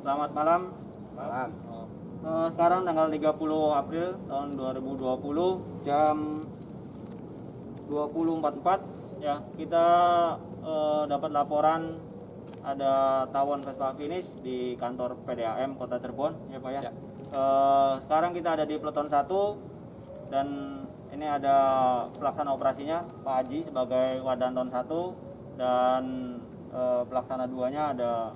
Selamat malam. Malam. Sekarang tanggal 30 April tahun 2020 jam 20.44 ya. Kita dapat laporan ada tawon Vespa finish di kantor PDAM Kota Cirebon ya Pak ya. Ya. Sekarang kita ada di Peleton 1 dan ini ada pelaksana operasinya Pak Haji sebagai Wadanton 1 dan pelaksana 2-nya ada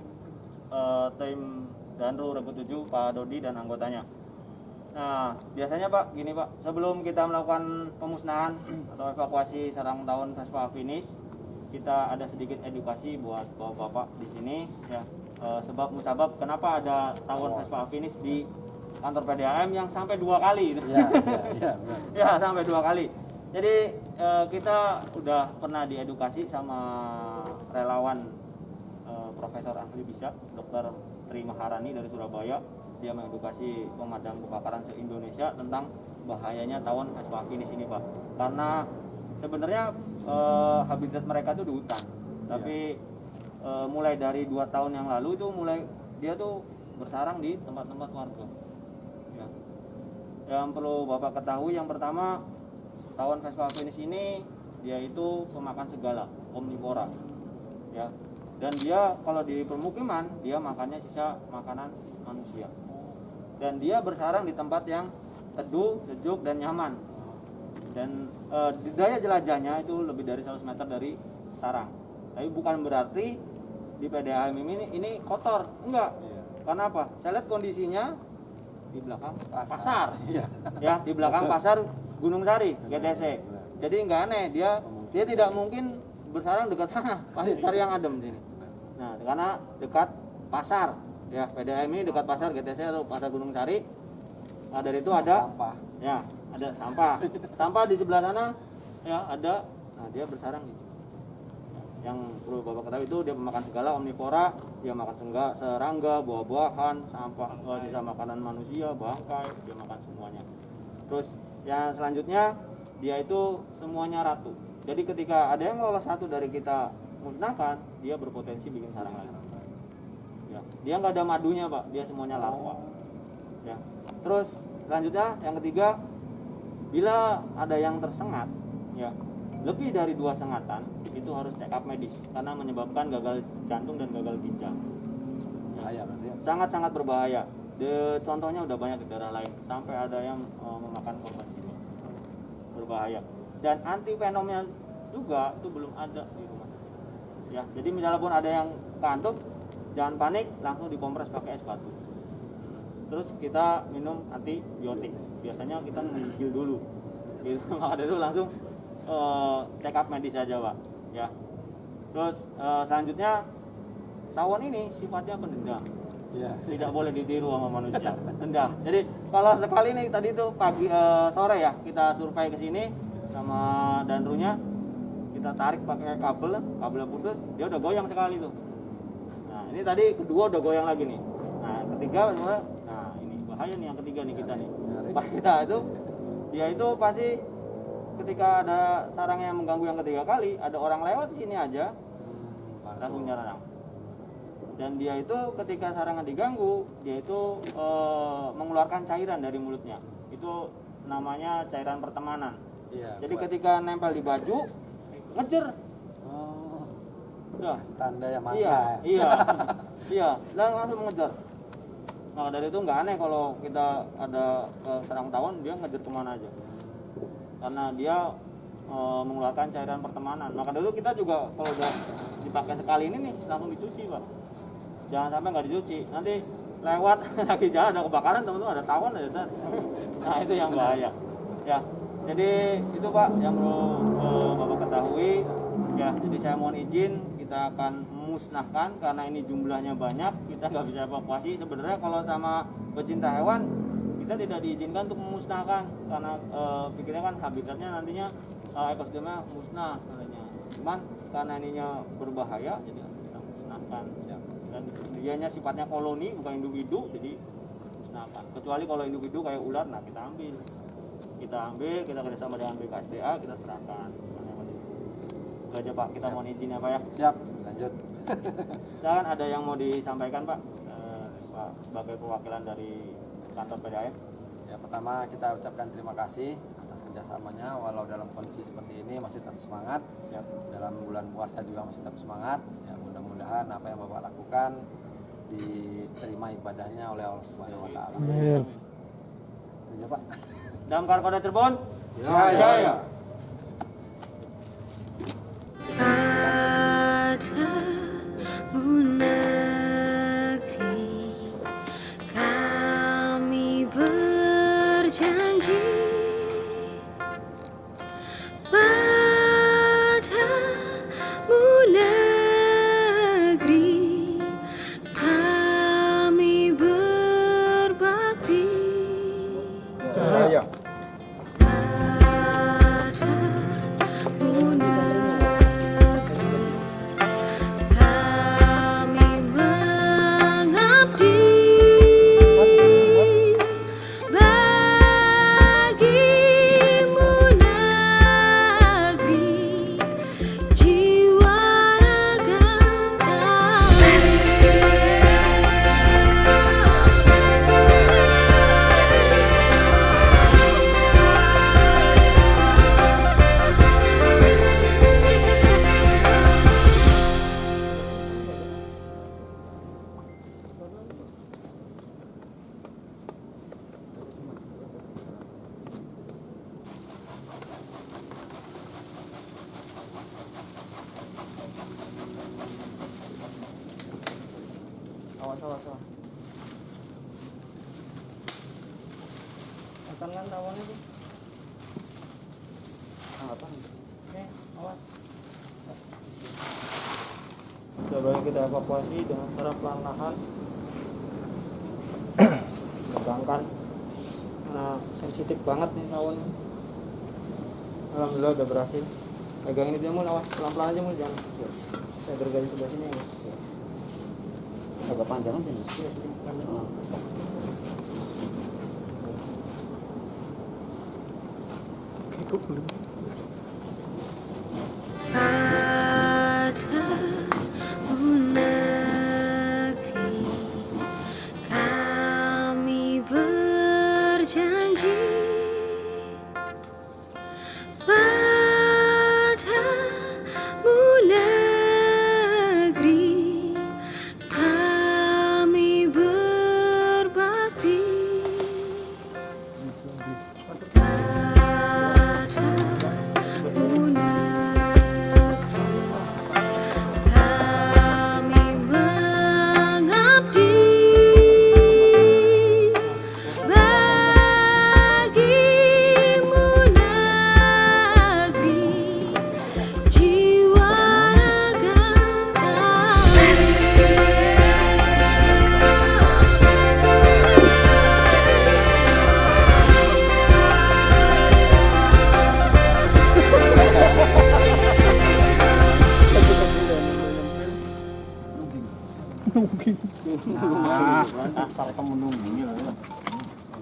tim Danru Rebut 7 Pak Dodi dan anggotanya. Nah, biasanya Pak, gini Pak, sebelum kita melakukan pemusnahan atau evakuasi sarang tawon Vespa finish, kita ada sedikit edukasi buat bapak-bapak di sini ya. Sebab musabab kenapa ada tawon Vespa finish di kantor PDAM yang sampai 2 kali. Ya, sampai 2 kali. Jadi kita udah pernah diedukasi sama relawan Profesor Ahli Bisa, Dr. Tri Maharani dari Surabaya. Dia mengedukasi pemadam kebakaran se-Indonesia tentang bahayanya tawon Vespa finish ini Pak. Karena sebenarnya habitat mereka tuh di hutan. Tapi mulai dari 2 tahun yang lalu itu dia tuh bersarang di tempat-tempat warga. Ya. Yang perlu Bapak ketahui yang pertama, tawon Vespa finish ini dia itu pemakan segala, omnivora. Ya. Dan dia kalau di permukiman dia makannya sisa makanan manusia. Dan dia bersarang di tempat yang teduh, sejuk dan nyaman. Dan daya jelajahnya itu lebih dari 100 meter dari sarang. Tapi bukan berarti di PDAM ini kotor, enggak. Karena apa? Saya lihat kondisinya di belakang pasar. Ya, di belakang pasar Gunung Sari, GTC. Jadi enggak aneh, dia tidak mungkin bersarang dekat sana, pasti cari yang adem sini. Nah, karena dekat pasar, ya PDAM ini dekat pasar GTC atau pasar Gunung Sari. Nah, dari itu ada sampah. Ya, ada sampah. Sampah di sebelah sana, ya ada. Nah, dia bersarang gitu. Yang perlu Bapak ketahui itu dia pemakan segala omnivora, dia makan serangga, buah-buahan, sampah, sisa makanan manusia, bangkai, dia makan semuanya. Terus yang selanjutnya dia itu semuanya ratu. Jadi ketika ada yang lolos satu dari kita musnahkan, dia berpotensi bikin sarang lagi. Ya, dia nggak ada madunya Pak, dia semuanya larva. Ya. Terus selanjutnya yang ketiga, bila ada yang tersengat, ya lebih dari 2 sengatan itu harus check up medis karena menyebabkan gagal jantung dan gagal ginjal. Bahaya berarti ya. Sangat-sangat berbahaya. Contohnya udah banyak di daerah lain, sampai ada yang memakan korban jiwa. Berbahaya. Dan antivenomnya juga itu belum ada di rumah. Ya, jadi misalnya pun ada yang kantuk, jangan panik, langsung dikompres pakai es batu. Terus kita minum antibiotik. Biasanya kita menggigil dulu. Gitu. Maka dari itu langsung check up medis aja Pak. Ya. Terus selanjutnya tawon ini sifatnya pendendam. Ya. Tidak boleh ditiru sama manusia. Dendam. Jadi kalau sekali nih tadi tuh pagi sore ya kita survei ke sini sama danrunya, kita tarik pakai kabel putus, dia udah goyang sekali tuh. Nah ini tadi kedua udah goyang lagi nih. Nah ketiga, nah ini bahaya nih yang ketiga nih kita nih. Pak kita itu, dia itu pasti ketika ada sarang yang mengganggu yang ketiga kali, ada orang lewat di sini aja, langsung nyerang. Dan dia itu ketika sarangnya diganggu, dia itu mengeluarkan cairan dari mulutnya. Itu namanya cairan pertemanan. Iya, Jadi ketika nempel di baju, ngejer. Udah tanda yang mangsa. Iya, ya. iya. Iya, dan langsung mengejar. Nah, dari itu nggak aneh kalau kita ada serang tawon dia ngejar kemana aja. Karena dia mengeluarkan cairan pertemanan. Maka dulu kita juga kalau udah dipakai sekali ini nih langsung dicuci, Pak. Jangan sampai nggak dicuci. Nanti lewat lagi jalan ada kebakaran, teman-teman ada tawon ada. Nah, itu yang bahaya. Ya. Jadi itu Pak yang perlu Bapak ketahui ya. Jadi saya mohon izin kita akan memusnahkan karena ini jumlahnya banyak, kita nggak bisa evakuasi. Sebenarnya kalau sama pecinta hewan kita tidak diizinkan untuk memusnahkan karena pikirnya kan habitatnya nantinya ekosistemnya musnah nantinya. Cuman karena ininya berbahaya jadi kita musnahkan ya. Dan dianya sifatnya koloni bukan individu jadi musnahkan. Kecuali kalau individu kayak ular, nah kita ambil. Kita kerjasama dengan BKSDA, kita serahkan. Itu aja Pak, kita mohon izin ya Pak ya. Siap, lanjut. Silakan ada yang mau disampaikan Pak? Pak sebagai perwakilan dari kantor PDAM. Ya, pertama kita ucapkan terima kasih atas kerjasamanya, walau dalam kondisi seperti ini masih tetap semangat. Ya. Dalam bulan puasa juga masih tetap semangat. Ya, mudah-mudahan apa yang Bapak lakukan diterima ibadahnya oleh Allah Subhanahu wa taala. Amin. Itu aja, Pak. Damkar Kota Cirebon. Jaya. Padamu negeri kami berjanji, padamu negeri kami berbakti. Jaya. Padamu negeri kami mengabdi, bagimu negeri jiwa raga kami. Awas. Akan kan tawannya tuh. Apa nih? Awas. Coba kita evakuasi dengan cara perlahan-lahan. Tegangkan. Karena sensitif banget nih tawonnya. Alhamdulillah udah berhasil. Pegang ini dia mau, awas pelan-pelan aja mau, jangan. Saya bergaris sebelah sini ya. Agak panjang aja nih. Padamu negeri kami berjanji, padamu negeri kami berbakti, padamu negeri kami mengabdi, bagimu negeri jiwa raga kami.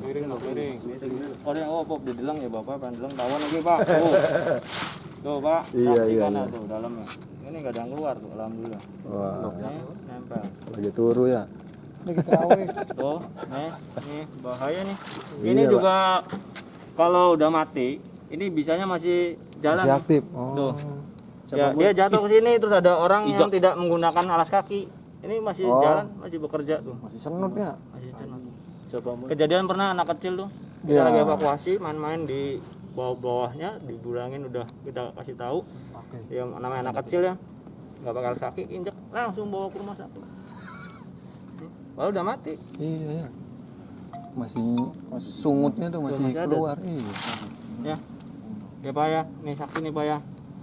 Piring. Oh, Pop didelang ya Bapak, pandelang tawon lagi Pak. Tuh Pak, Iya. saksikan tuh dalamnya. Ini nggak ada yang keluar tuh, alhamdulillah. Wah, Nih, nempel. lagi turu ya. Tuh, nih bahaya nih. Ini juga kalau udah mati, ini bisanya masih jalan. Masih nih. aktif. Oh. Tuh. Ya, dia jatuh ke sini terus ada orang yang tidak menggunakan alas kaki. Ini masih Oh. jalan, masih bekerja tuh. Masih senut ya. Masih jalan. Kejadian pernah anak kecil tuh. Kita Ya. lagi evakuasi, main-main di bawah-bawahnya, dibulangin udah kita kasih tahu. Oke. Ya namanya anak kecil ya. Enggak bakal kaki injek, langsung bawa ke rumah sakit. Walau udah mati. Iya ya. Masih sungutnya tuh masih Masih ada. keluar. Iya. Ya. Ya Pak ya, nih saksi nih Pak ya.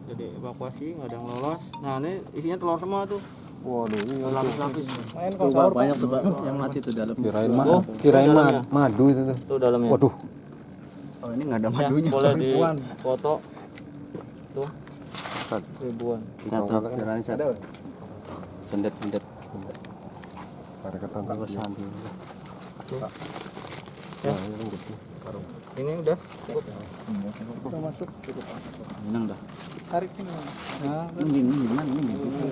Jadi evakuasi, nggak ada yang lolos. Nah ini isinya telur semua tuh. Waduh, iya tuh. Lapis-lapis. Banyak tuh Pak yang mati tuh dalam. Kirain Oh, dalamnya. madu itu tuh. Tuh dalamnya. Waduh. Oh ini nggak ada Ya, madunya. boleh di foto. Tuh. Ribuan. Kirain saya. Sendet. Pada ketonton. Ya. Ini udah cukup. Minang dah. Tarik ini. Nah,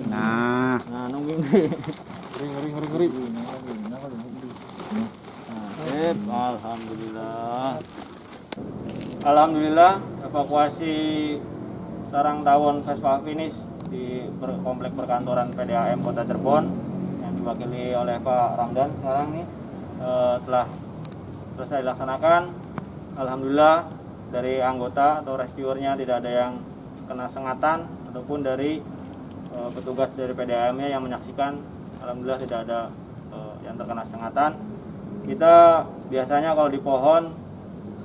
Nah, nah nungguin. Ngeri. Sip, alhamdulillah. Alhamdulillah evakuasi sarang tawon Vespa finish di komplek perkantoran PDAM Kota Cirebon yang diwakili oleh Pak Ramdan sekarang nih telah selesai dilaksanakan. Alhamdulillah dari anggota atau rescuernya tidak ada yang kena sengatan ataupun dari petugas dari PDAM-nya yang menyaksikan. Alhamdulillah tidak ada yang terkena sengatan. Kita biasanya kalau di pohon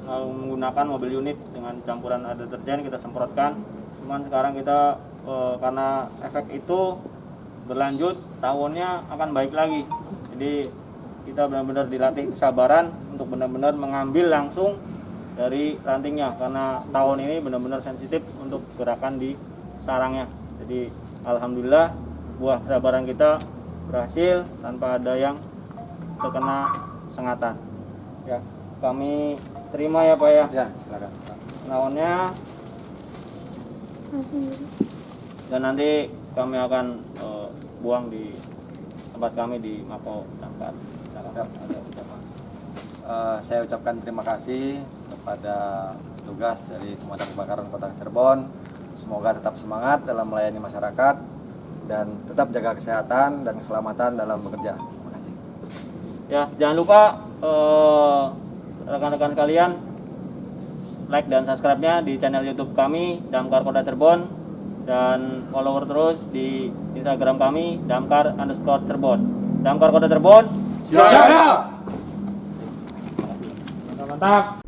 menggunakan mobil unit dengan campuran air deterjen kita semprotkan. Cuman sekarang kita karena efek itu berlanjut, tawonnya akan baik lagi. Jadi kita benar-benar dilatih kesabaran untuk benar-benar mengambil langsung dari rantingnya, karena tawon ini benar-benar sensitif untuk gerakan di sarangnya. Jadi alhamdulillah buah kesabaran kita berhasil tanpa ada yang terkena sengatan. Ya, kami terima ya Pak ya. Ya, silakan. Tawonnya. Dan nanti kami akan buang di tempat kami di Mako Damkar. Saya ucapkan terima kasih kepada petugas dari Pemadam Kebakaran Kota Cirebon. Semoga tetap semangat dalam melayani masyarakat dan tetap jaga kesehatan dan keselamatan dalam bekerja. Terima kasih. Ya, jangan lupa rekan-rekan sekalian like dan subscribe-nya di channel YouTube kami Damkar Kota Cirebon, dan follower terus di Instagram kami damkar_Cirebon. Damkar Kota Cirebon. Siap. Mantap.